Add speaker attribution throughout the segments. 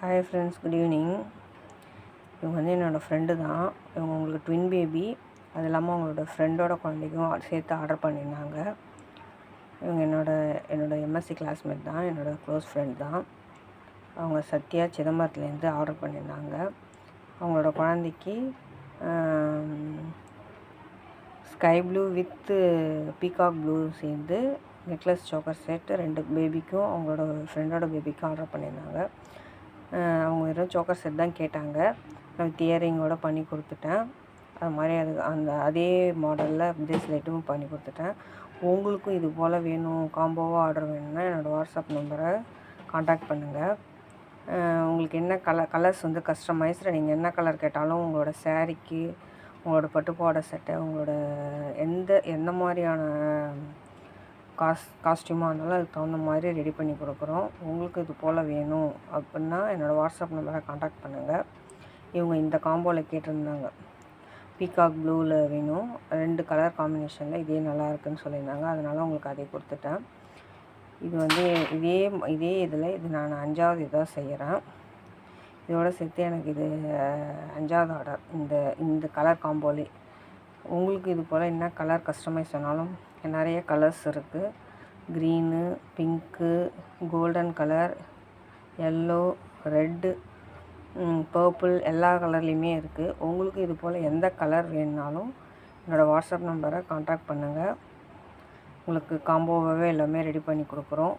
Speaker 1: Hi friends, good evening. இவங்க வந்து என்னோடய ஃப்ரெண்டு தான். இவங்க உங்களுக்கு ட்வின் பேபி, அது இல்லாமல் அவங்களோட ஃப்ரெண்டோட குழந்தைக்கும் சேர்த்து ஆர்டர் பண்ணியிருந்தாங்க. இவங்க என்னோட எம்எஸ்சி கிளாஸ்மேட் தான், என்னோடய க்ளோஸ் ஃப்ரெண்ட் தான். அவங்க சத்யா சிதம்பரத்துலேருந்து ஆர்டர் பண்ணியிருந்தாங்க. அவங்களோட குழந்தைக்கு sky blue with peacock blue சேர்ந்து நெக்லஸ் சோக்கர் செட்டு 2 பேபிக்கும் அவங்களோட ஃப்ரெண்டோட பேபிக்கும் ஆர்டர் பண்ணியிருந்தாங்க. அவங்க வெறும் சோக்கர் செட் தான் கேட்டாங்க. நான் வித் இயரிங்கோடு பண்ணி கொடுத்துட்டேன். அது மாதிரி அதே மாடலில் பிரேஸ்லெட்டும் பண்ணி கொடுத்துட்டேன். உங்களுக்கும் இது போல் வேணும், காம்போவாக ஆர்டர் வேணும்னா என்னோடய வாட்ஸ்அப் நம்பரை காண்டாக்ட் பண்ணுங்கள். உங்களுக்கு என்ன கலர்ஸ் வந்து கஸ்டமைஸ்டு, நீங்கள் என்ன கலர் கேட்டாலும் உங்களோட சாரீக்கு, உங்களோட பட்டுப்பாவாடை சட்டை, உங்களோட எந்த மாதிரியான காஸ்டியூமாக இருந்தாலும் அதுக்கு தகுந்த மாதிரி ரெடி பண்ணி கொடுக்குறோம். உங்களுக்கு இது போல் வேணும் அப்படின்னா என்னோடய வாட்ஸ்அப் நம்பரை காண்டாக்ட் பண்ணுங்கள். இவங்க இந்த காம்போவில் கேட்டிருந்தாங்க, பீகாக் ப்ளூவில் வேணும், 2 கலர் காம்பினேஷனில் இதே நல்லா இருக்குதுன்னு சொல்லியிருந்தாங்க. அதனால் உங்களுக்கு அதே கொடுத்துட்டேன். இது வந்து இதே இதில் இது நான் 5வது இதாக செய்கிறேன். இதோடு சேர்த்து எனக்கு இது 5வது ஆர்டர். இந்த கலர் காம்போலே உங்களுக்கு இது போல் என்ன கலர் கஸ்டமைஸ் ஆனாலும் நிறைய கலர்ஸ் இருக்குது. Green, pink, golden colour, yellow, red, purple எல்லா கலர்லேயுமே இருக்குது. உங்களுக்கு இது போல் எந்த கலர் வேணுனாலும் என்னோடய வாட்ஸ்அப் நம்பரை காண்டாக்ட் பண்ணுங்கள். உங்களுக்கு காம்போவாகவே எல்லாமே ரெடி பண்ணி கொடுக்குறோம்.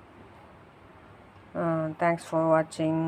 Speaker 1: தேங்க்ஸ் ஃபார் வாட்சிங்.